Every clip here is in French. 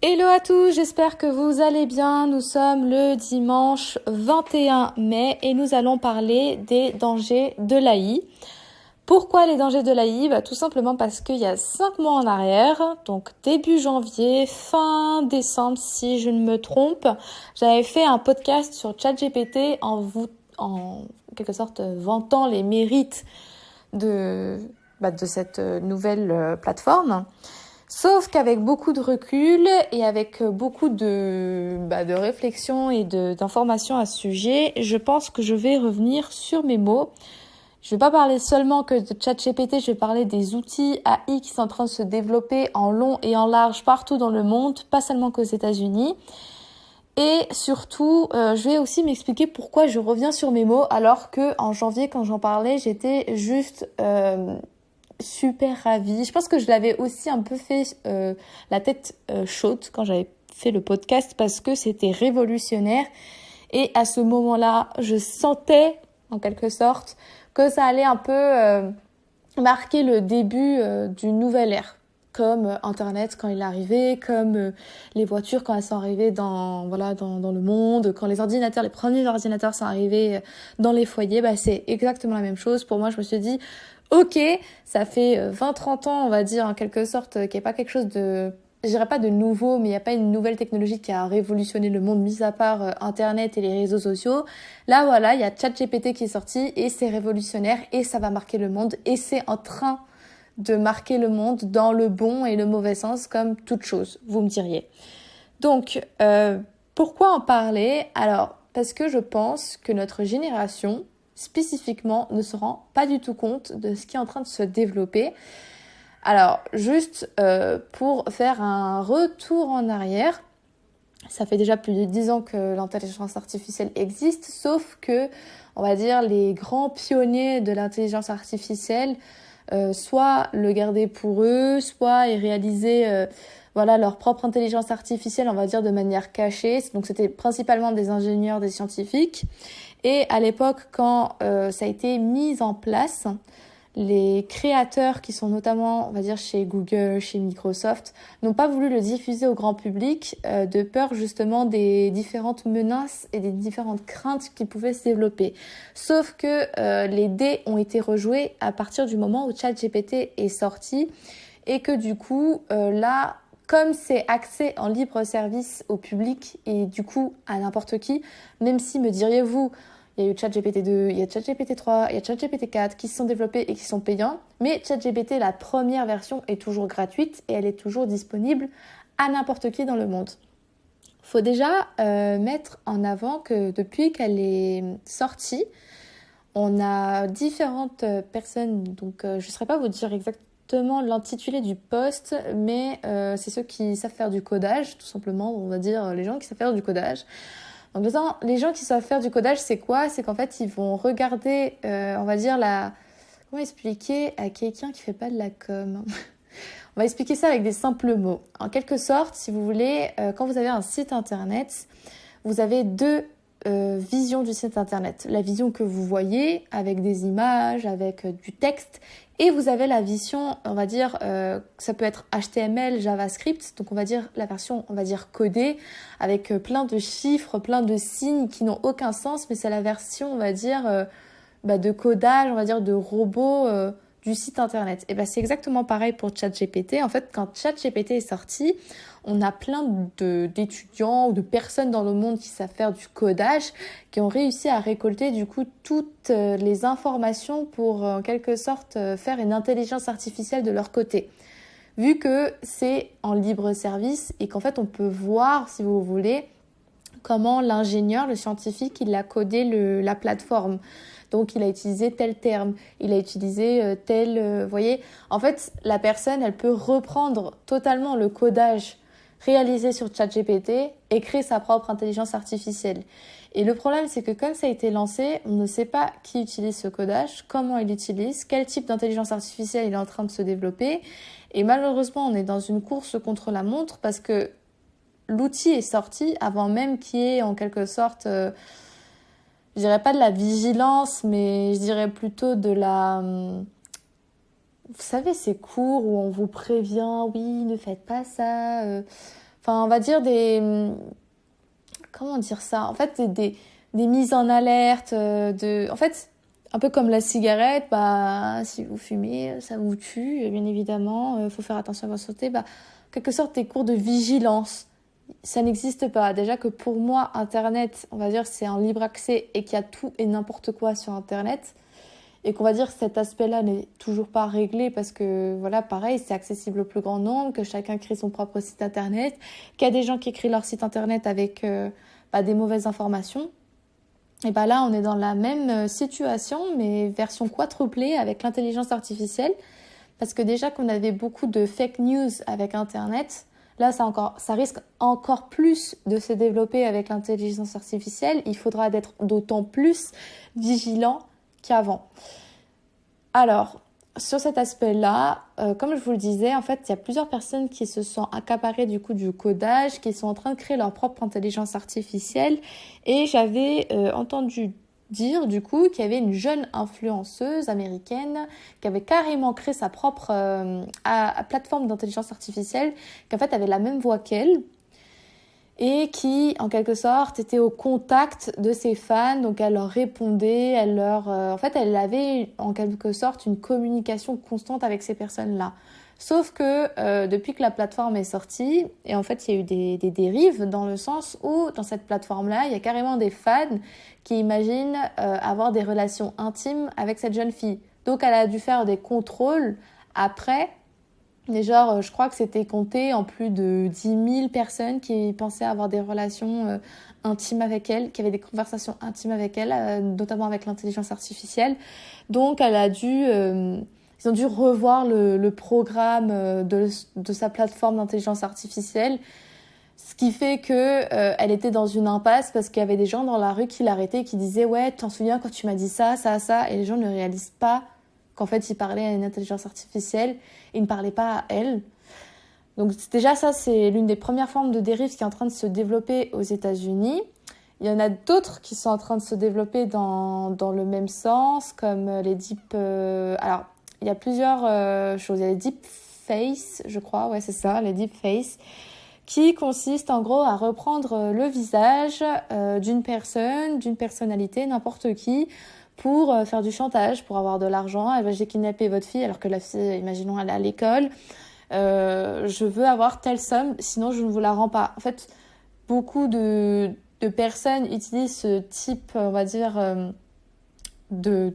Hello à tous, j'espère que vous allez bien. Nous sommes le dimanche 21 mai et nous allons parler des dangers de l'AI. Pourquoi les dangers de l'AI ? Tout simplement parce qu'il y a 5 mois en arrière, donc début janvier, fin décembre si je ne me trompe, j'avais fait un podcast sur ChatGPT en quelque sorte vantant les mérites de cette nouvelle plateforme. Sauf qu'avec beaucoup de recul et avec beaucoup de réflexion et d'informations à ce sujet, je pense que je vais revenir sur mes mots. Je vais pas parler seulement que de ChatGPT, je vais parler des outils AI qui sont en train de se développer en long et en large partout dans le monde, pas seulement qu'aux États-Unis. Et surtout, je vais aussi m'expliquer pourquoi je reviens sur mes mots alors que en janvier, quand j'en parlais, j'étais juste super ravie. Je pense que je l'avais aussi un peu fait la tête chaude quand j'avais fait le podcast parce que c'était révolutionnaire. Et à ce moment-là, je sentais, en quelque sorte, que ça allait un peu marquer le début d'une nouvelle ère. Comme Internet quand il est arrivé, comme les voitures quand elles sont arrivées dans le monde, quand les premiers ordinateurs sont arrivés dans les foyers, c'est exactement la même chose. Pour moi, je me suis dit, ok, ça fait 20-30 ans, on va dire, en quelque sorte, qu'il n'y a pas quelque chose de, je dirais pas de nouveau, mais il n'y a pas une nouvelle technologie qui a révolutionné le monde, mis à part Internet et les réseaux sociaux. Là, voilà, il y a ChatGPT qui est sorti et c'est révolutionnaire et ça va marquer le monde et c'est en train de marquer le monde dans le bon et le mauvais sens, comme toute chose, vous me diriez. Donc, pourquoi en parler ? Alors, parce que je pense que notre génération, spécifiquement, ne se rend pas du tout compte de ce qui est en train de se développer. Alors, juste pour faire un retour en arrière, ça fait déjà plus de 10 ans que l'intelligence artificielle existe, sauf que, on va dire, les grands pionniers de l'intelligence artificielle, soit le gardaient pour eux, soit ils réalisaient leur propre intelligence artificielle, on va dire, de manière cachée. Donc, c'était principalement des ingénieurs, des scientifiques. Et à l'époque, quand ça a été mis en place, les créateurs qui sont notamment, on va dire, chez Google, chez Microsoft, n'ont pas voulu le diffuser au grand public de peur justement des différentes menaces et des différentes craintes qui pouvaient se développer. Sauf que les dés ont été rejoués à partir du moment où ChatGPT est sorti et que du coup, là, comme c'est accès en libre service au public et du coup à n'importe qui, même si me diriez-vous, il y a eu ChatGPT 2, il y a ChatGPT 3, il y a ChatGPT 4 qui se sont développés et qui sont payants. Mais ChatGPT, la première version, est toujours gratuite et elle est toujours disponible à n'importe qui dans le monde. Faut déjà mettre en avant que depuis qu'elle est sortie, on a différentes personnes, donc je ne saurais pas vous dire exactement l'intitulé du post, mais c'est ceux qui savent faire du codage, tout simplement, on va dire les gens qui savent faire du codage. Donc les gens qui savent faire du codage, c'est quoi ? C'est qu'en fait, ils vont regarder, on va dire, comment expliquer à quelqu'un qui fait pas de la com ? On va expliquer ça avec des simples mots. En quelque sorte, si vous voulez, quand vous avez un site internet, vous avez deux visions du site internet. La vision que vous voyez avec des images, avec du texte, et vous avez la vision, on va dire, ça peut être HTML, JavaScript, donc on va dire la version, on va dire codée, avec plein de chiffres, plein de signes qui n'ont aucun sens, mais c'est la version, on va dire, de codage, on va dire de robot du site internet. Et c'est exactement pareil pour ChatGPT. En fait, quand ChatGPT est sorti, on a plein d'étudiants ou de personnes dans le monde qui savent faire du codage, qui ont réussi à récolter du coup toutes les informations pour en quelque sorte faire une intelligence artificielle de leur côté. Vu que c'est en libre service et qu'en fait on peut voir, si vous voulez, comment l'ingénieur, le scientifique, il a codé la plateforme. Donc, il a utilisé tel terme, il a utilisé tel... vous voyez, en fait, la personne, elle peut reprendre totalement le codage réalisé sur ChatGPT et créer sa propre intelligence artificielle. Et le problème, c'est que comme ça a été lancé, on ne sait pas qui utilise ce codage, comment il l'utilise, quel type d'intelligence artificielle il est en train de se développer. Et malheureusement, on est dans une course contre la montre parce que l'outil est sorti avant même qu'il y ait en quelque sorte... je dirais pas de la vigilance, mais je dirais plutôt de la... Vous savez, ces cours où on vous prévient, oui, ne faites pas ça. enfin, on va dire comment dire ça? En fait, des mises en alerte, en fait, un peu comme la cigarette, bah, si vous fumez, ça vous tue, bien évidemment, faut faire attention à votre santé, bah, en quelque sorte, des cours de vigilance. Ça n'existe pas. Déjà que pour moi, Internet, on va dire, c'est un libre accès et qu'il y a tout et n'importe quoi sur Internet. Et qu'on va dire que cet aspect-là n'est toujours pas réglé parce que, voilà, pareil, c'est accessible au plus grand nombre, que chacun crée son propre site Internet, qu'il y a des gens qui créent leur site Internet avec des mauvaises informations. Et bah là, on est dans la même situation, mais version quadruplée avec l'intelligence artificielle. Parce que déjà qu'on avait beaucoup de fake news avec Internet, là, ça risque encore plus de se développer avec l'intelligence artificielle. Il faudra être d'autant plus vigilant qu'avant. Alors, sur cet aspect-là, comme je vous le disais, en fait, il y a plusieurs personnes qui se sont accaparées du coup du codage, qui sont en train de créer leur propre intelligence artificielle. Et j'avais entendu dire du coup qu'il y avait une jeune influenceuse américaine qui avait carrément créé sa propre plateforme d'intelligence artificielle, qui en fait avait la même voix qu'elle et qui, en quelque sorte, était au contact de ses fans. Donc, elle leur répondait, en fait, elle avait, en quelque sorte, une communication constante avec ces personnes-là. Sauf que, depuis que la plateforme est sortie, et en fait, il y a eu des dérives dans le sens où, dans cette plateforme-là, il y a carrément des fans qui imaginent avoir des relations intimes avec cette jeune fille. Donc, elle a dû faire des contrôles après. Et genre, je crois que c'était compté en plus de 10 000 personnes qui pensaient avoir des relations intimes avec elle, qui avaient des conversations intimes avec elle, notamment avec l'intelligence artificielle. Donc, ils ont dû revoir le programme de sa plateforme d'intelligence artificielle, ce qui fait que elle était dans une impasse parce qu'il y avait des gens dans la rue qui l'arrêtaient et qui disaient «Ouais, t'en souviens quand tu m'as dit ça, ça, ça?» Et les gens ne réalisent pas qu'en fait, il parlait à une intelligence artificielle, il ne parlait pas à elle. Donc déjà, ça, c'est l'une des premières formes de dérive qui est en train de se développer aux États-Unis. Il y en a d'autres qui sont en train de se développer dans le même sens, comme les deep... alors, il y a plusieurs choses. Il y a les deep face, je crois, ouais, c'est ça, les deep face, qui consistent en gros à reprendre le visage d'une personne, d'une personnalité, n'importe qui, pour faire du chantage, pour avoir de l'argent. Elle va j'ai kidnappé votre fille alors que la fille, imaginons, elle est à l'école. Je veux avoir telle somme, sinon je ne vous la rends pas. En fait, beaucoup de personnes utilisent ce type, on va dire, de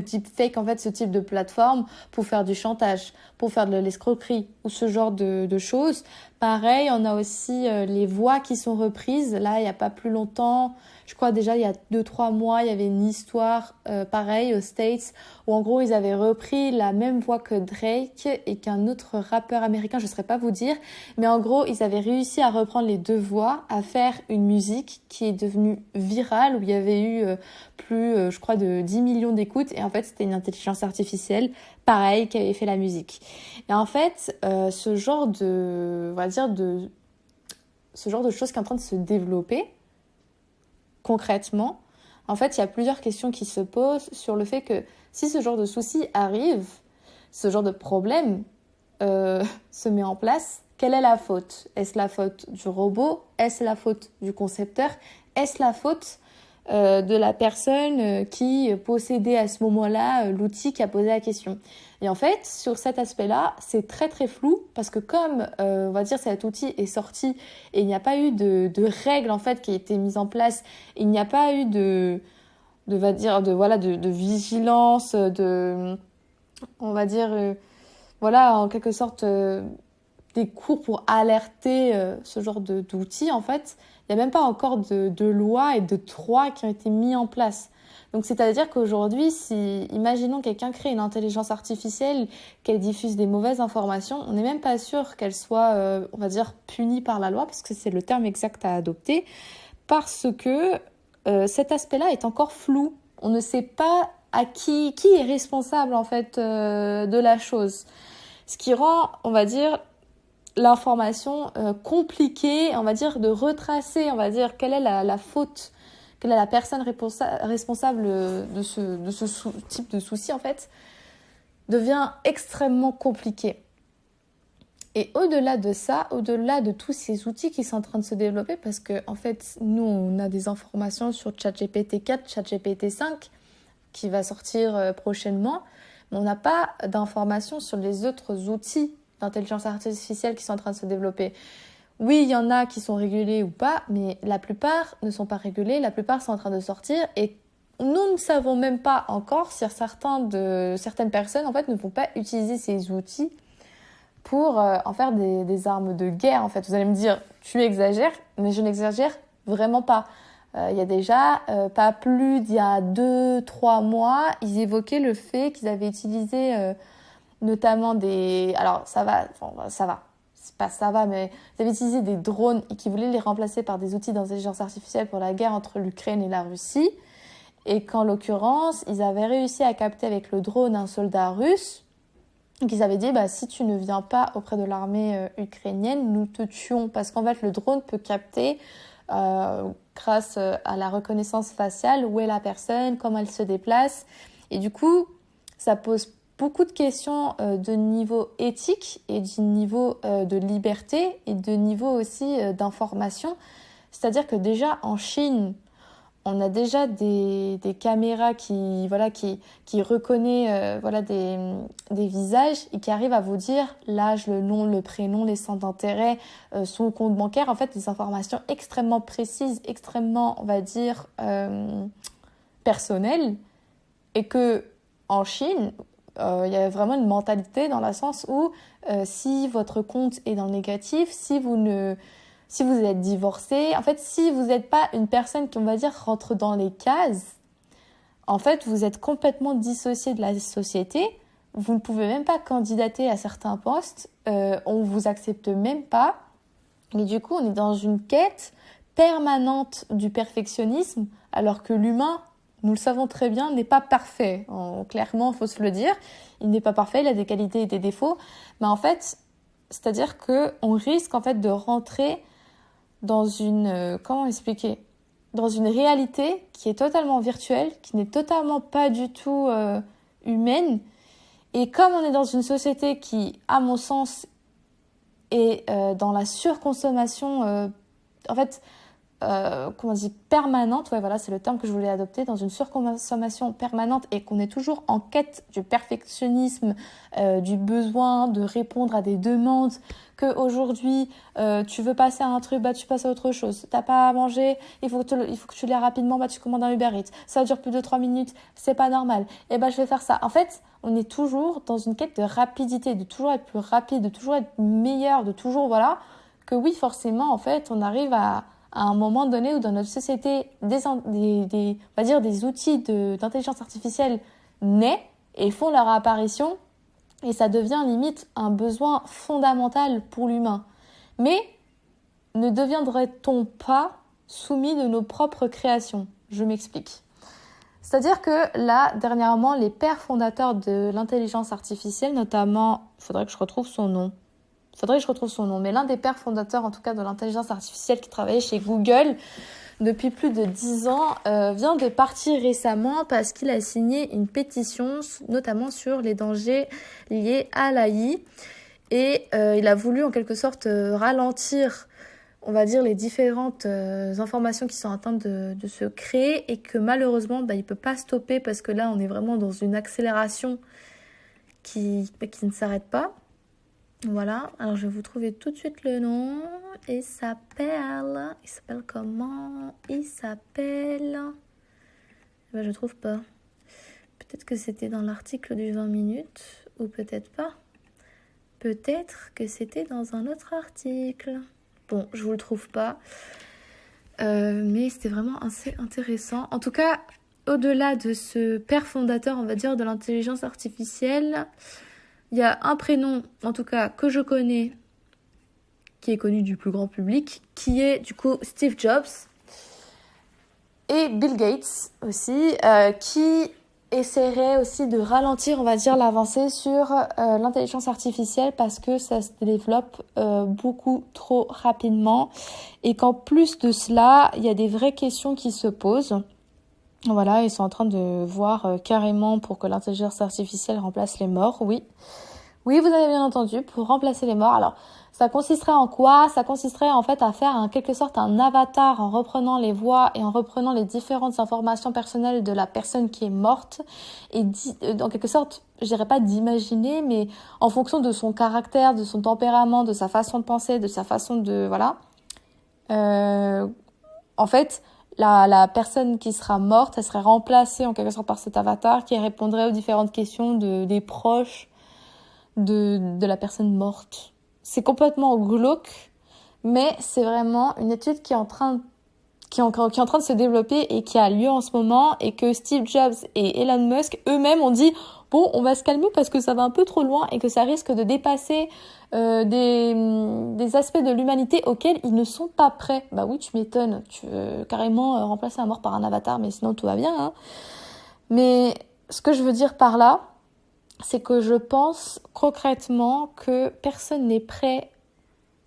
type fake, en fait, ce type de plateforme pour faire du chantage, pour faire de l'escroquerie ou ce genre de choses. Pareil, on a aussi les voix qui sont reprises. Là, il n'y a pas plus longtemps, je crois déjà il y a 2-3 mois, il y avait une histoire pareil aux States où en gros ils avaient repris la même voix que Drake et qu'un autre rappeur américain, je ne saurais pas vous dire, mais en gros ils avaient réussi à reprendre les deux voix, à faire une musique qui est devenue virale où il y avait eu plus, je crois, de 10 millions d'écoutes et en fait c'était une intelligence artificielle, pareil, qui avait fait la musique. Et en fait, ce genre de choses qui est en train de se développer, concrètement, en fait, il y a plusieurs questions qui se posent sur le fait que si ce genre de souci arrive, ce genre de problème se met en place, quelle est la faute? Est-ce la faute du robot? Est-ce la faute du concepteur? Est-ce la faute de la personne qui possédait à ce moment-là l'outil qui a posé la question? Et en fait, sur cet aspect-là, c'est très très flou parce que comme, on va dire, cet outil est sorti et il n'y a pas eu de règles en fait qui a été mise en place, il n'y a pas eu de vigilance, on va dire, voilà, en quelque sorte, des cours pour alerter ce genre d'outils, en fait, il n'y a même pas encore de loi et de droits qui ont été mis en place. Donc, c'est-à-dire qu'aujourd'hui, si, imaginons quelqu'un crée une intelligence artificielle, qu'elle diffuse des mauvaises informations, on n'est même pas sûr qu'elle soit, on va dire, punie par la loi, parce que c'est le terme exact à adopter, parce que cet aspect-là est encore flou. On ne sait pas à qui est responsable, en fait, de la chose. Ce qui rend, on va dire, l'information compliquée, on va dire, de retracer, on va dire, quelle est la faute, quelle est la personne responsable de ce type de souci, en fait, devient extrêmement compliqué. Et au-delà de ça, au-delà de tous ces outils qui sont en train de se développer, parce que en fait, nous, on a des informations sur ChatGPT 4, ChatGPT 5, qui va sortir prochainement, mais on n'a pas d'informations sur les autres outils d'intelligence artificielle qui sont en train de se développer. Oui, il y en a qui sont régulés ou pas, mais la plupart ne sont pas régulés, la plupart sont en train de sortir, et nous ne savons même pas encore si certaines personnes en fait ne vont pas utiliser ces outils pour en faire des armes de guerre. En fait, vous allez me dire, tu exagères, mais je n'exagère vraiment pas. Il y a déjà pas plus d'il y a 2-3 mois, ils évoquaient le fait qu'ils avaient utilisé notamment des... Alors ça va, c'est pas ça va, mais ils avaient utilisé des drones et qui voulaient les remplacer par des outils d'intelligence artificielle pour la guerre entre l'Ukraine et la Russie. Et qu'en l'occurrence, ils avaient réussi à capter avec le drone un soldat russe. Qu'ils avaient dit, si tu ne viens pas auprès de l'armée ukrainienne, nous te tuons. Parce qu'en fait, le drone peut capter, grâce à la reconnaissance faciale, où est la personne, comment elle se déplace. Et du coup, ça pose beaucoup de questions de niveau éthique et du niveau de liberté et de niveau aussi d'information. C'est-à-dire que déjà, en Chine, on a déjà des caméras qui reconnaît des visages et qui arrivent à vous dire l'âge, le nom, le prénom, les centres d'intérêt, son compte bancaire. En fait, des informations extrêmement précises, extrêmement, on va dire, personnelles. Et que en Chine, il y a vraiment une mentalité dans le sens où si votre compte est dans le négatif, si vous êtes divorcé, en fait, si vous n'êtes pas une personne qui, on va dire, rentre dans les cases, en fait, vous êtes complètement dissocié de la société. Vous ne pouvez même pas candidater à certains postes. On ne vous accepte même pas. Et du coup, on est dans une quête permanente du perfectionnisme, alors que l'humain, nous le savons très bien, n'est pas parfait. Clairement, il faut se le dire. Il n'est pas parfait, il a des qualités et des défauts. Mais en fait, c'est-à-dire qu'on risque en fait de rentrer dans une dans une réalité qui est totalement virtuelle, qui n'est totalement pas du tout humaine. Et comme on est dans une société qui, à mon sens, est dans la surconsommation, permanente, ouais, voilà, c'est le terme que je voulais adopter, dans une surconsommation permanente et qu'on est toujours en quête du perfectionnisme, du besoin de répondre à des demandes, que aujourd'hui tu veux passer à un truc, tu passes à autre chose. T'as pas à manger, il faut que tu l'aies rapidement, tu commandes un Uber Eats. Ça dure plus de 3 minutes, c'est pas normal. Je vais faire ça. En fait, on est toujours dans une quête de rapidité, de toujours être plus rapide, de toujours être meilleur, de toujours, que oui, forcément, en fait, on arrive à un moment donné où dans notre société, des outils d'intelligence artificielle naissent et font leur apparition, et ça devient limite un besoin fondamental pour l'humain. Mais ne deviendrait-on pas soumis de nos propres créations ? Je m'explique. C'est-à-dire que là, dernièrement, les pères fondateurs de l'intelligence artificielle, notamment, il faudrait que je retrouve son nom, mais l'un des pères fondateurs, en tout cas, de l'intelligence artificielle qui travaillait chez Google depuis plus de 10 ans, vient de partir récemment parce qu'il a signé une pétition, notamment sur les dangers liés à l'AI. Et il a voulu, en quelque sorte, ralentir, on va dire, les différentes informations qui sont en train de se créer et que malheureusement, il ne peut pas stopper parce que là, on est vraiment dans une accélération qui ne s'arrête pas. Voilà, alors je vais vous trouver tout de suite le nom. Il s'appelle comment ? Je trouve pas. Peut-être que c'était dans l'article du 20 minutes, ou peut-être pas. Peut-être que c'était dans un autre article. Bon, je vous le trouve pas. Mais c'était vraiment assez intéressant. En tout cas, au-delà de ce père fondateur, on va dire, de l'intelligence artificielle, il y a un prénom, en tout cas, que je connais, qui est connu du plus grand public, qui est du coup Steve Jobs et Bill Gates aussi, qui essaierait aussi de ralentir, on va dire, l'avancée sur l'intelligence artificielle parce que ça se développe beaucoup trop rapidement et qu'en plus de cela, il y a des vraies questions qui se posent. Voilà, ils sont en train de voir carrément pour que l'intelligence artificielle remplace les morts, oui. Oui, vous avez bien entendu, pour remplacer les morts. Alors, ça consisterait en quoi? Ça consisterait en fait à faire en quelque sorte un avatar en reprenant les voix et en reprenant les différentes informations personnelles de la personne qui est morte et en quelque sorte, je dirais pas d'imaginer, mais en fonction de son caractère, de son tempérament, de sa façon de penser, de sa façon de voilà. Euh, En fait, la personne qui sera morte, elle serait remplacée en quelque sorte par cet avatar qui répondrait aux différentes questions des proches de la personne morte. C'est complètement glauque, mais c'est vraiment une étude qui est en train de se développer et qui a lieu en ce moment et que Steve Jobs et Elon Musk eux-mêmes ont dit bon, on va se calmer parce que ça va un peu trop loin et que ça risque de dépasser des aspects de l'humanité auxquels ils ne sont pas prêts. Bah oui, tu m'étonnes, tu veux carrément remplacer un mort par un avatar, mais sinon tout va bien, hein. Mais ce que je veux dire par là, c'est que je pense concrètement que personne n'est prêt.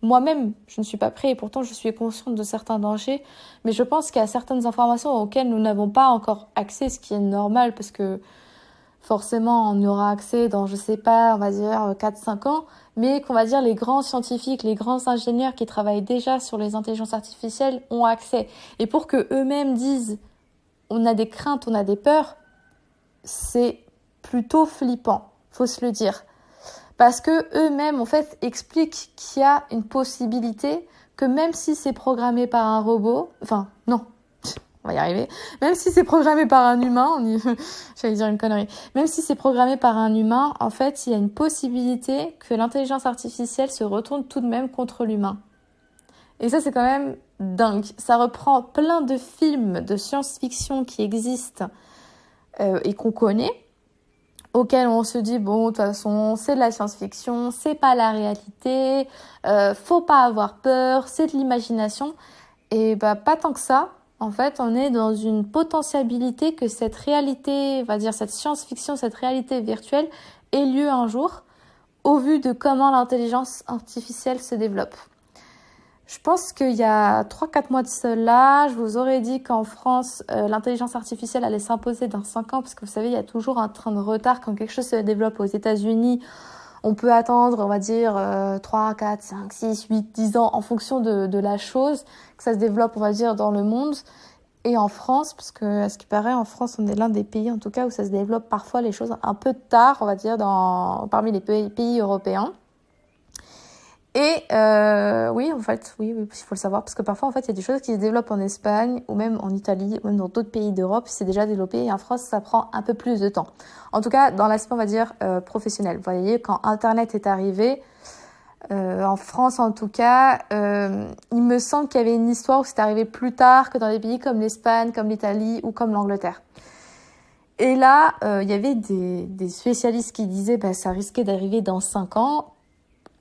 Moi-même, je ne suis pas prêt et pourtant je suis consciente de certains dangers, mais je pense qu'il y a certaines informations auxquelles nous n'avons pas encore accès, ce qui est normal parce que forcément on y aura accès dans, je sais pas, on va dire 4-5 ans, mais qu'on va dire les grands scientifiques, les grands ingénieurs qui travaillent déjà sur les intelligences artificielles ont accès. Et pour que eux-mêmes disent on a des craintes, on a des peurs, c'est plutôt flippant, faut se le dire. Parce que eux-mêmes, en fait, expliquent qu'il y a une possibilité que même si c'est programmé par un robot, enfin, non, on va y arriver, même si c'est programmé par un humain, j'allais dire une connerie, même si c'est programmé par un humain, en fait, il y a une possibilité que l'intelligence artificielle se retourne tout de même contre l'humain. Et ça, c'est quand même dingue. Ça reprend plein de films de science-fiction qui existent et qu'on connaît, auquel on se dit bon de toute façon c'est de la science-fiction, c'est pas la réalité, faut pas avoir peur, c'est de l'imagination et bah pas tant que ça. En fait, on est dans une potentialité que cette réalité, on va dire cette science-fiction, cette réalité virtuelle ait lieu un jour au vu de comment l'intelligence artificielle se développe. Je pense qu'il y a 3-4 mois de cela, je vous aurais dit qu'en France, l'intelligence artificielle allait s'imposer dans 5 ans, parce que vous savez, il y a toujours un train de retard quand quelque chose se développe aux États-Unis. On peut attendre, on va dire, 3, 4, 5, 6, 8, 10 ans en fonction de la chose, que ça se développe, on va dire, dans le monde. Et en France, parce que, à ce qui paraît, en France, on est l'un des pays, en tout cas, où ça se développe parfois les choses un peu tard, on va dire, parmi les pays européens. Et oui, en fait, oui, il faut le savoir, parce que parfois, en fait, il y a des choses qui se développent en Espagne, ou même en Italie, ou même dans d'autres pays d'Europe, c'est déjà développé, et en France, ça prend un peu plus de temps. En tout cas, dans l'aspect, on va dire, professionnel. Vous voyez, quand Internet est arrivé, en France en tout cas, il me semble qu'il y avait une histoire où c'est arrivé plus tard que dans des pays comme l'Espagne, comme l'Italie, ou comme l'Angleterre. Et là, il y avait des spécialistes qui disaient bah, ça risquait d'arriver dans 5 ans.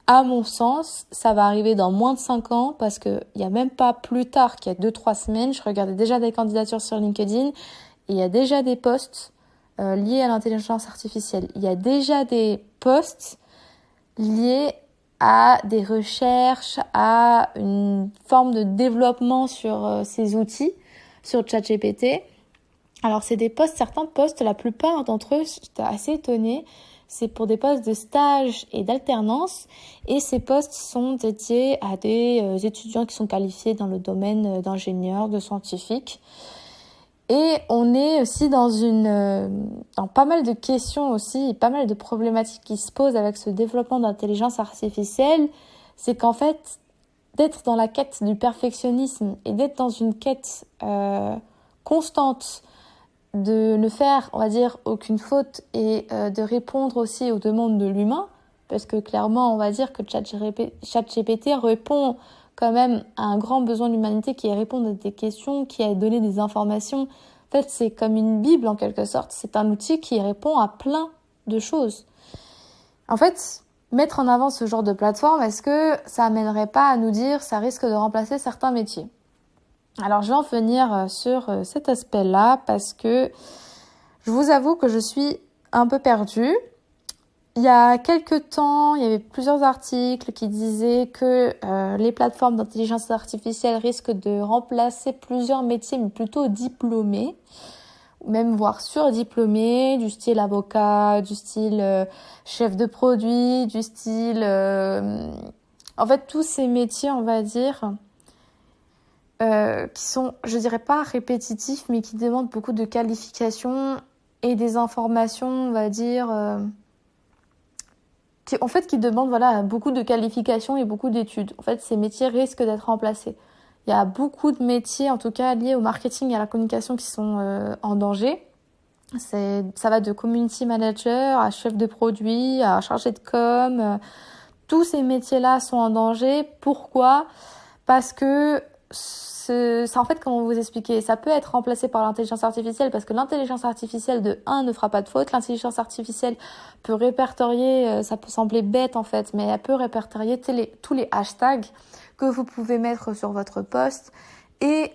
À mon sens, ça va arriver dans moins de 5 ans parce que il y a même pas plus tard qu'il y a 2-3 semaines, je regardais déjà des candidatures sur LinkedIn et il y a déjà des postes liés à l'intelligence artificielle. Il y a déjà des postes liés à des recherches, à une forme de développement sur ces outils, sur ChatGPT. Alors c'est des postes, certains postes, la plupart d'entre eux, j'étais assez étonnée, c'est pour des postes de stage et d'alternance et ces postes sont dédiés à des étudiants qui sont qualifiés dans le domaine d'ingénieurs, de scientifiques. Et on est aussi dans pas mal de questions aussi, pas mal de problématiques qui se posent avec ce développement d'intelligence artificielle. C'est qu'en fait, d'être dans la quête du perfectionnisme et d'être dans une quête constante de ne faire, on va dire, aucune faute et de répondre aussi aux demandes de l'humain, parce que clairement, on va dire que ChatGPT répond quand même à un grand besoin de l'humanité qui est répondre à des questions, qui est donner des informations. En fait, c'est comme une Bible en quelque sorte. C'est un outil qui répond à plein de choses. En fait, mettre en avant ce genre de plateforme, est-ce que ça amènerait pas à nous dire ça risque de remplacer certains métiers ? Alors, je vais en venir sur cet aspect-là parce que je vous avoue que je suis un peu perdue. Il y a quelques temps, il y avait plusieurs articles qui disaient que les plateformes d'intelligence artificielle risquent de remplacer plusieurs métiers, mais plutôt diplômés. même voire surdiplômés, du style avocat, du style chef de produit, du style... en fait, tous ces métiers, on va dire, qui sont, je dirais pas répétitifs, mais qui demandent beaucoup de qualifications et des informations, on va dire... qui demandent voilà, beaucoup de qualifications et beaucoup d'études. En fait, ces métiers risquent d'être remplacés. Il y a beaucoup de métiers, en tout cas liés au marketing et à la communication, qui sont en danger. Ça va de community manager à chef de produit, à chargé de com. Tous ces métiers-là sont en danger. Pourquoi ? Parce que ça, en fait, comment vous expliquer ? Ça peut être remplacé par l'intelligence artificielle parce que l'intelligence artificielle, de 1, ne fera pas de faute. L'intelligence artificielle peut répertorier, ça peut sembler bête en fait, mais elle peut répertorier tous les hashtags que vous pouvez mettre sur votre post et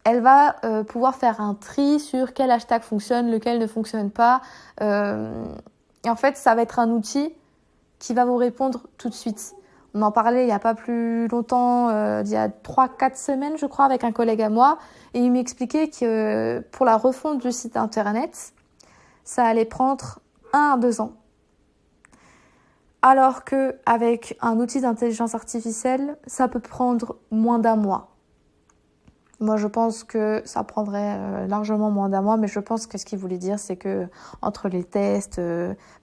elle va pouvoir faire un tri sur quel hashtag fonctionne, lequel ne fonctionne pas. Et en fait, ça va être un outil qui va vous répondre tout de suite. On en parlait il n'y a pas plus longtemps, il y a 3-4 semaines, je crois, avec un collègue à moi. Et il m'expliquait que pour la refonte du site internet, ça allait prendre 1 à 2 ans. Alors qu'avec un outil d'intelligence artificielle, ça peut prendre moins d'1 mois. Moi, je pense que ça prendrait largement moins d'1 mois, mais je pense que ce qu'il voulait dire, c'est que entre les tests,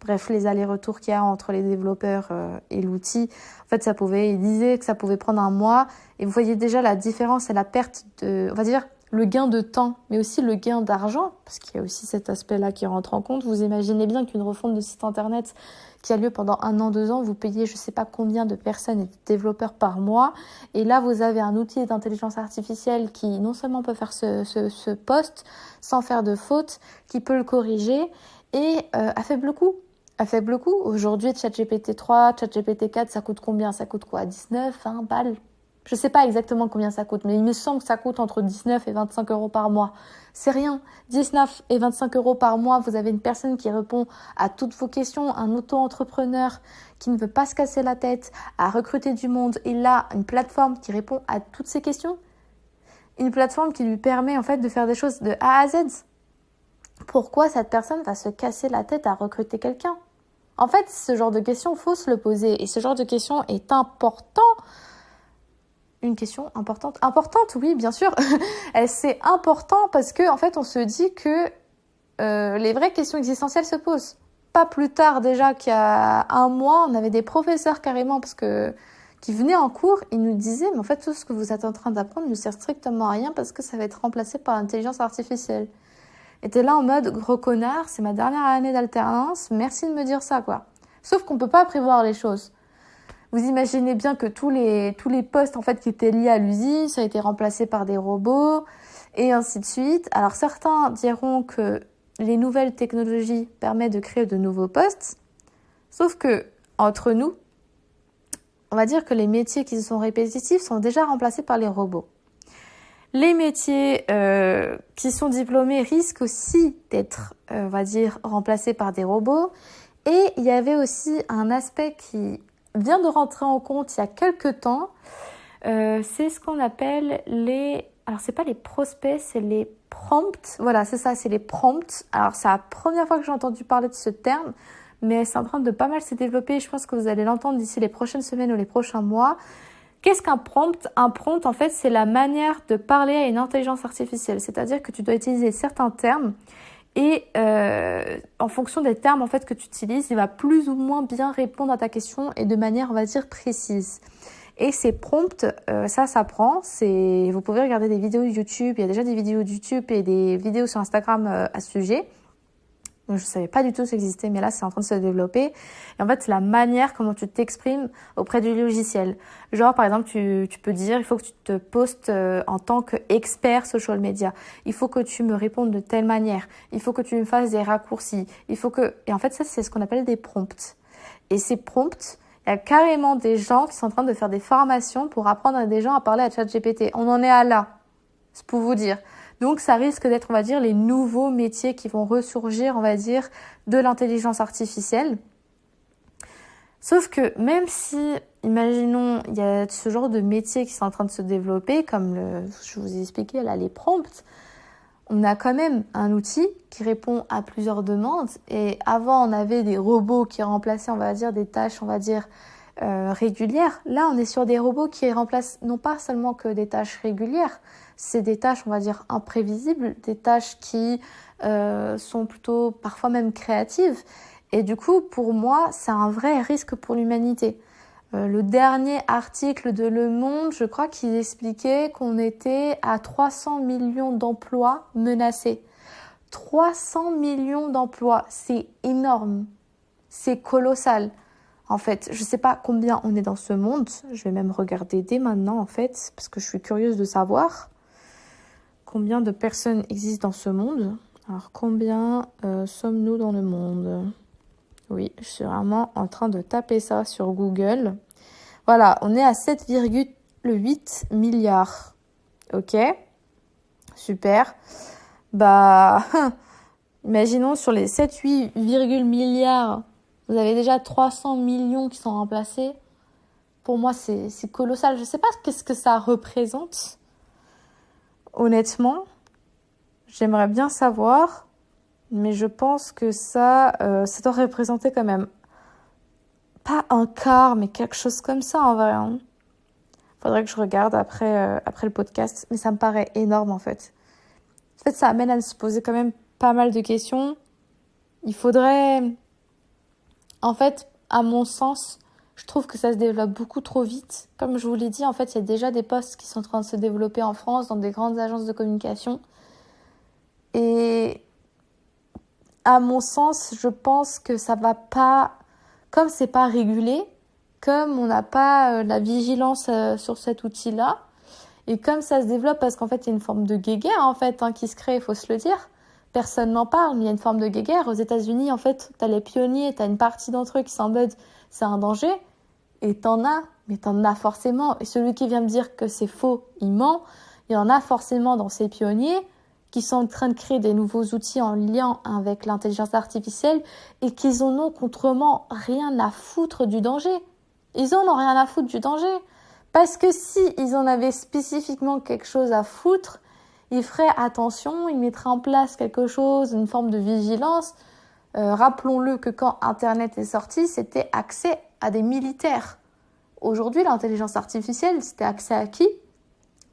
bref, les allers-retours qu'il y a entre les développeurs et l'outil, en fait, il disait que ça pouvait prendre 1 mois. Et vous voyez déjà la différence et la perte on va dire, le gain de temps, mais aussi le gain d'argent, parce qu'il y a aussi cet aspect-là qui rentre en compte. Vous imaginez bien qu'une refonte de site internet qui a lieu pendant 1 an, 2 ans, vous payez je sais pas combien de personnes et de développeurs par mois. Et là, vous avez un outil d'intelligence artificielle qui non seulement peut faire ce post sans faire de faute, qui peut le corriger et à faible coût. À faible coût. Aujourd'hui, ChatGPT 3, ChatGPT 4, ça coûte combien ? Ça coûte quoi ? 19, 20 balles ? Je sais pas exactement combien ça coûte, mais il me semble que ça coûte entre 19 et 25 euros par mois. C'est rien. 19 et 25 euros par mois, vous avez une personne qui répond à toutes vos questions, un auto-entrepreneur qui ne veut pas se casser la tête à recruter du monde. Il a une plateforme qui répond à toutes ces questions. Une plateforme qui lui permet en fait de faire des choses de A à Z. Pourquoi cette personne va se casser la tête à recruter quelqu'un ? En fait, ce genre de questions, faut se le poser. Et ce genre de questions est important. Une question importante. Importante, oui, bien sûr. C'est important parce que, en fait, on se dit que les vraies questions existentielles se posent. Pas plus tard, déjà qu'il y a 1 mois, on avait des professeurs carrément qui venaient en cours, ils nous disaient, mais en fait, tout ce que vous êtes en train d'apprendre ne sert strictement à rien parce que ça va être remplacé par l'intelligence artificielle. Et t'es là en mode, gros connard, c'est ma dernière année d'alternance, merci de me dire ça, quoi. Sauf qu'on peut pas prévoir les choses. Vous imaginez bien que tous les postes en fait qui étaient liés à l'usine, ça a été remplacé par des robots et ainsi de suite. Alors certains diront que les nouvelles technologies permettent de créer de nouveaux postes, sauf que entre nous, on va dire que les métiers qui sont répétitifs sont déjà remplacés par les robots. Les métiers qui sont diplômés risquent aussi d'être, on va dire, remplacés par des robots. Et il y avait aussi un aspect qui vient de rentrer en compte il y a quelques temps, c'est ce qu'on appelle alors c'est pas les prospects, c'est les prompts. Voilà, c'est ça, c'est les prompts. Alors c'est la première fois que j'ai entendu parler de ce terme, mais c'est en train de pas mal se développer. Je pense que vous allez l'entendre d'ici les prochaines semaines ou les prochains mois. Qu'est-ce qu'un prompt ? Un prompt, en fait, c'est la manière de parler à une intelligence artificielle. C'est-à-dire que tu dois utiliser certains termes et en fonction des termes en fait que tu utilises, il va plus ou moins bien répondre à ta question et de manière, on va dire, précise. Et ces prompts, ça s'apprend. Vous pouvez regarder des vidéos YouTube. Il y a déjà des vidéos YouTube et des vidéos sur Instagram à ce sujet. Je ne savais pas du tout que ça existait, mais là, c'est en train de se développer. Et en fait, c'est la manière comment tu t'exprimes auprès du logiciel. Genre, par exemple, tu peux dire, il faut que tu te postes en tant qu'expert social media. Il faut que tu me répondes de telle manière. Il faut que tu me fasses des raccourcis. Et en fait, ça, c'est ce qu'on appelle des prompts. Et ces prompts, il y a carrément des gens qui sont en train de faire des formations pour apprendre à des gens à parler à ChatGPT. On en est à là. C'est pour vous dire. Donc, ça risque d'être, on va dire, les nouveaux métiers qui vont ressurgir, on va dire, de l'intelligence artificielle. Sauf que même si, imaginons, il y a ce genre de métiers qui sont en train de se développer, comme je vous ai expliqué là, les prompts, on a quand même un outil qui répond à plusieurs demandes. Et avant, on avait des robots qui remplaçaient, on va dire, des tâches, régulières. Là, on est sur des robots qui remplacent non pas seulement que des tâches régulières, c'est des tâches, on va dire, imprévisibles, des tâches qui sont plutôt parfois même créatives. Et du coup, pour moi, c'est un vrai risque pour l'humanité. Le dernier article de Le Monde, je crois qu'il expliquait qu'on était à 300 millions d'emplois menacés. 300 millions d'emplois, c'est énorme, c'est colossal. En fait, je sais pas combien on est dans ce monde, je vais même regarder dès maintenant en fait, parce que je suis curieuse de savoir combien de personnes existent dans ce monde. Alors combien sommes-nous dans le monde ? Oui, je suis vraiment en train de taper ça sur Google. Voilà, on est à 7,8 milliards. Ok, super. Imaginons sur les 7-8 milliards, vous avez déjà 300 millions qui sont remplacés. Pour moi, c'est colossal. Je ne sais pas qu'est-ce que ça représente. Honnêtement, j'aimerais bien savoir, mais je pense que ça doit représenter quand même pas un quart, mais quelque chose comme ça en vrai. Faudrait que je regarde après le podcast, mais ça me paraît énorme en fait. En fait, ça amène à se poser quand même pas mal de questions. Il faudrait... En fait, à mon sens, je trouve que ça se développe beaucoup trop vite. Comme je vous l'ai dit, en fait, il y a déjà des postes qui sont en train de se développer en France dans des grandes agences de communication. Et à mon sens, je pense que ça va pas... Comme c'est pas régulé, comme on n'a pas la vigilance sur cet outil-là, et comme ça se développe parce qu'en fait, il y a une forme de guéguerre en fait qui se crée, il faut se le dire. Personne n'en parle, mais il y a une forme de guéguerre. Aux États-Unis, en fait, t'as les pionniers, t'as une partie d'entre eux qui sont en mode c'est un danger, et mais t'en as forcément. Et celui qui vient me dire que c'est faux, il ment. Il y en a forcément dans ces pionniers qui sont en train de créer des nouveaux outils en lien avec l'intelligence artificielle et qu'ils en ont contrement rien à foutre du danger. Ils en ont rien à foutre du danger. Parce que si ils en avaient spécifiquement quelque chose à foutre, ils feraient attention, ils mettraient en place quelque chose, une forme de vigilance. Rappelons-le que quand Internet est sorti, c'était accès à des militaires. Aujourd'hui, l'intelligence artificielle, c'était accès à qui ?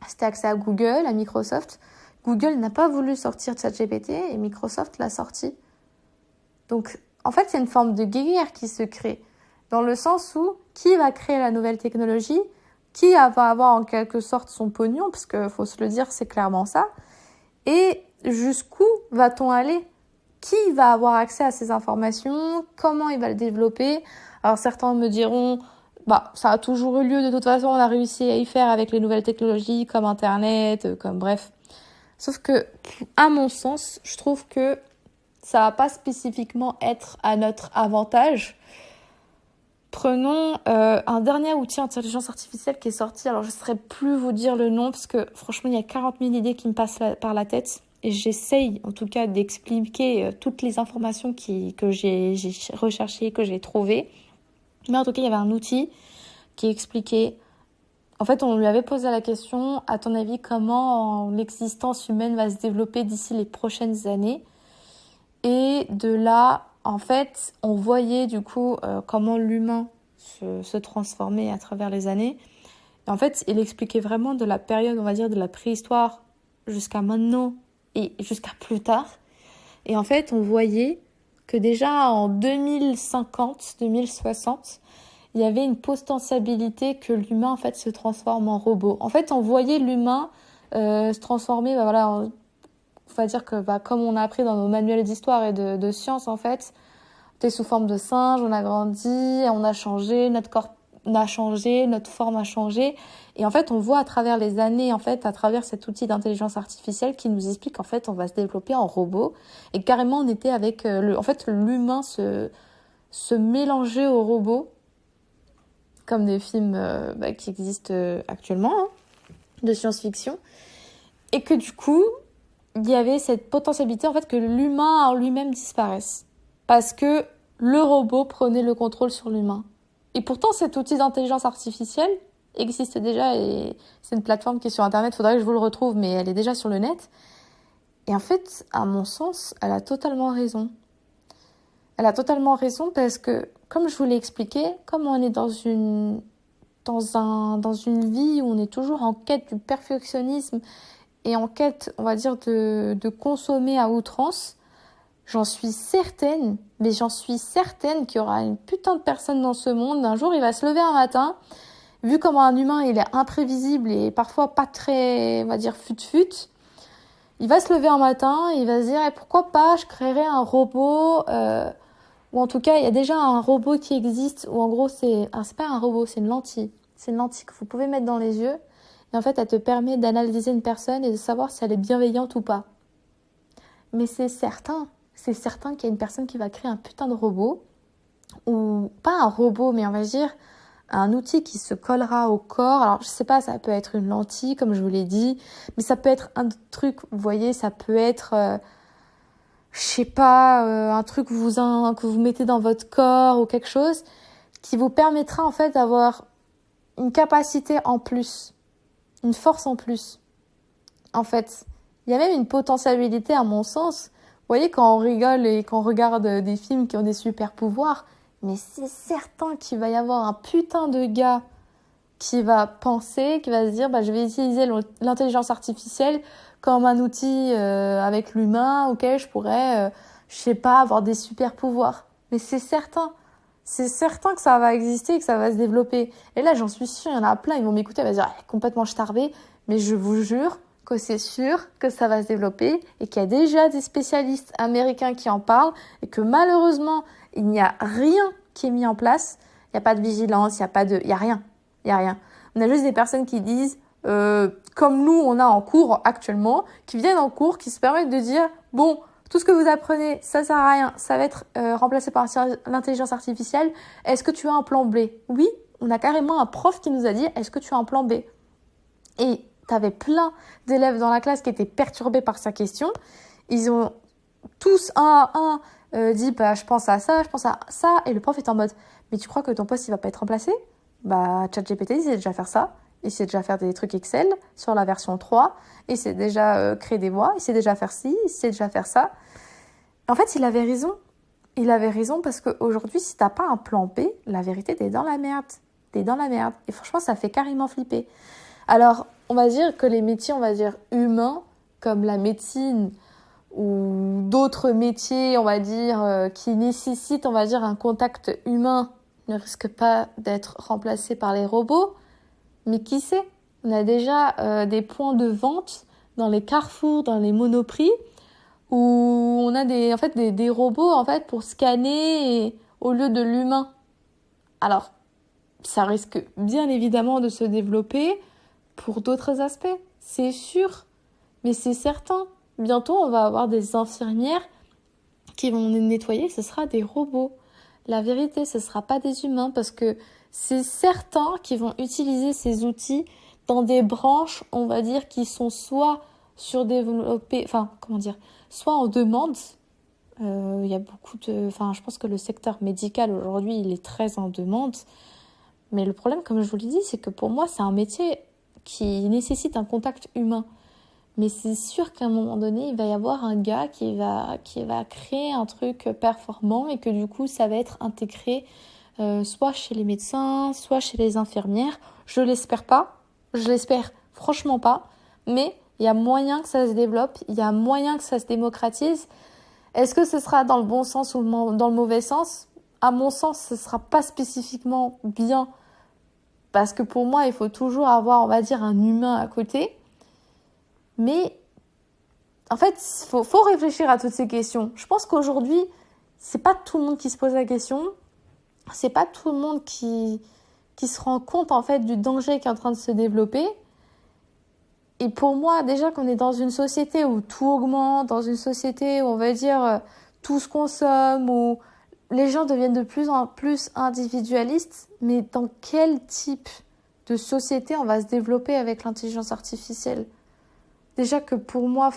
C'était accès à Google, à Microsoft. Google n'a pas voulu sortir ChatGPT et Microsoft l'a sorti. Donc, en fait, il y a une forme de guerre qui se crée. Dans le sens où, qui va créer la nouvelle technologie ? Qui va avoir en quelque sorte son pognon ? Parce qu'il faut se le dire, c'est clairement ça. Et jusqu'où va-t-on aller ? Qui va avoir accès à ces informations ? Comment il va le développer ? Alors certains me diront, ça a toujours eu lieu, de toute façon on a réussi à y faire avec les nouvelles technologies comme Internet, comme bref. Sauf que, à mon sens, je trouve que ça va pas spécifiquement être à notre avantage. Prenons un dernier outil intelligence artificielle qui est sorti. Alors, je ne saurais plus vous dire le nom parce que franchement, il y a 40 000 idées qui me passent par la tête. Et j'essaye, en tout cas, d'expliquer toutes les informations que j'ai recherchées, que j'ai trouvées. Mais en tout cas, il y avait un outil qui expliquait... En fait, on lui avait posé la question, à ton avis, comment l'existence humaine va se développer d'ici les prochaines années ? Et de là, en fait, on voyait du coup comment l'humain se transformait à travers les années. Et en fait, il expliquait vraiment de la période, on va dire, de la préhistoire jusqu'à maintenant et jusqu'à plus tard. Et en fait, on voyait que déjà en 2050, 2060, il y avait une potentialité que l'humain en fait se transforme en robot. En fait, on voyait l'humain se transformer, on va dire que comme on a appris dans nos manuels d'histoire et de sciences en fait, t'es sous forme de singe, on a grandi, on a changé, notre corps a changé, notre forme a changé. Et en fait, on voit à travers les années, en fait, à travers cet outil d'intelligence artificielle qui nous explique qu'en fait, on va se développer en robot. Et carrément, on était avec l'humain se mélanger au robot, comme des films qui existent actuellement, de science-fiction. Et que du coup, il y avait cette potentialité en fait que l'humain en lui-même disparaisse. Parce que le robot prenait le contrôle sur l'humain. Et pourtant, cet outil d'intelligence artificielle existe déjà et c'est une plateforme qui est sur Internet. Il faudrait que je vous le retrouve, mais elle est déjà sur le net. Et en fait, à mon sens, elle a totalement raison. Elle a totalement raison parce que, comme je vous l'ai expliqué, comme on est dans une vie où on est toujours en quête du perfectionnisme et en quête, on va dire, de consommer à outrance, j'en suis certaine, mais j'en suis certaine qu'il y aura une putain de personne dans ce monde. Un jour, il va se lever un matin, vu comment un humain, il est imprévisible et parfois pas très, on va dire, fut-fut. Il va se lever un matin et il va se dire, pourquoi pas, je créerai un robot, ou en tout cas, il y a déjà un robot qui existe, où en gros, c'est pas un robot, c'est une lentille. C'est une lentille que vous pouvez mettre dans les yeux. Et en fait, elle te permet d'analyser une personne et de savoir si elle est bienveillante ou pas. Mais c'est certain qu'il y a une personne qui va créer un putain de robot, ou pas un robot, mais on va dire un outil qui se collera au corps. Alors, je sais pas, ça peut être une lentille, comme je vous l'ai dit, mais ça peut être un truc, vous voyez, ça peut être, je sais pas, un truc que vous mettez dans votre corps ou quelque chose qui vous permettra en fait d'avoir une capacité en plus, une force en plus. En fait, il y a même une potentialité à mon sens. Vous voyez, quand on rigole et qu'on regarde des films qui ont des super pouvoirs, mais c'est certain qu'il va y avoir un putain de gars qui va penser, qui va se dire, je vais utiliser l'intelligence artificielle comme un outil avec l'humain auquel je pourrais, je sais pas, avoir des super pouvoirs. Mais c'est certain que ça va exister, que ça va se développer. Et là, j'en suis sûre, il y en a plein, ils vont m'écouter, ils vont dire, complètement starbé, mais je vous jure que c'est sûr que ça va se développer et qu'il y a déjà des spécialistes américains qui en parlent et que malheureusement, il n'y a rien qui est mis en place. Il n'y a pas de vigilance, il y a rien. On a juste des personnes qui disent, comme nous, on a en cours actuellement, qui viennent en cours, qui se permettent de dire, bon, tout ce que vous apprenez, ça sert à rien, ça va être remplacé par l'intelligence artificielle. Est-ce que tu as un plan B? Oui, on a carrément un prof qui nous a dit, est-ce que tu as un plan B? Et t'avais plein d'élèves dans la classe qui étaient perturbés par sa question. Ils ont tous un à un dit, je pense à ça, et le prof est en mode, mais tu crois que ton poste il va pas être remplacé? ChatGPT, il sait déjà faire ça. Il sait déjà faire des trucs Excel sur la version 3. Il sait déjà créer des voix. Il sait déjà faire ci. Il sait déjà faire ça. En fait, il avait raison. Il avait raison parce qu'aujourd'hui, si t'as pas un plan B, la vérité, t'es dans la merde. T'es dans la merde. Et franchement, ça fait carrément flipper. Alors, on va dire que les métiers, on va dire humains, comme la médecine ou d'autres métiers, on va dire, qui nécessitent, on va dire, un contact humain, ne risquent pas d'être remplacés par les robots. Mais qui sait? On a déjà des points de vente dans les carrefours, dans les monoprix, où on a des robots en fait pour scanner au lieu de l'humain. Alors, ça risque bien évidemment de se développer pour d'autres aspects, c'est sûr, mais c'est certain. Bientôt, on va avoir des infirmières qui vont nettoyer, ce sera des robots. La vérité, ce sera pas des humains parce que c'est certain qu'ils vont utiliser ces outils dans des branches, on va dire, qui sont soit surdéveloppées, soit en demande. Il y a je pense que le secteur médical aujourd'hui, il est très en demande. Mais le problème, comme je vous l'ai dit, c'est que pour moi, c'est un métier qui nécessite un contact humain. Mais c'est sûr qu'à un moment donné, il va y avoir un gars qui va créer un truc performant et que du coup, ça va être intégré soit chez les médecins, soit chez les infirmières. Je l'espère pas. Je l'espère franchement pas. Mais il y a moyen que ça se développe. Il y a moyen que ça se démocratise. Est-ce que ce sera dans le bon sens ou dans le mauvais sens? À mon sens, ce sera pas spécifiquement bien. Parce que pour moi, il faut toujours avoir, on va dire, un humain à côté. Mais en fait, faut réfléchir à toutes ces questions. Je pense qu'aujourd'hui, c'est pas tout le monde qui se pose la question. C'est pas tout le monde qui se rend compte en fait du danger qui est en train de se développer. Et pour moi, déjà qu'on est dans une société où tout augmente, dans une société où on va dire tout se consomme, où les gens deviennent de plus en plus individualistes, mais dans quel type de société on va se développer avec l'intelligence artificielle? Déjà que pour moi,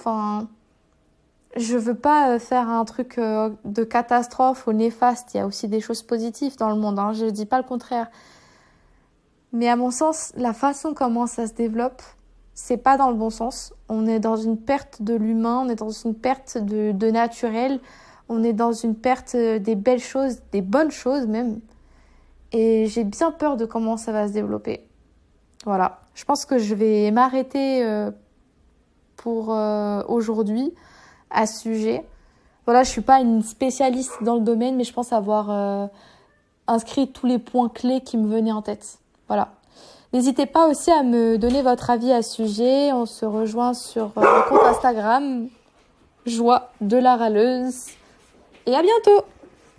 je veux pas faire un truc de catastrophe ou néfaste. Il y a aussi des choses positives dans le monde, hein, je dis pas le contraire. Mais à mon sens, la façon comment ça se développe, c'est pas dans le bon sens. On est dans une perte de l'humain, on est dans une perte de naturel, on est dans une perte des belles choses, des bonnes choses même. Et j'ai bien peur de comment ça va se développer. Voilà, je pense que je vais m'arrêter pour aujourd'hui à ce sujet. Voilà, je suis pas une spécialiste dans le domaine, mais je pense avoir inscrit tous les points clés qui me venaient en tête. Voilà. N'hésitez pas aussi à me donner votre avis à ce sujet. On se rejoint sur le compte Instagram Joie de la râleuse. Et à bientôt!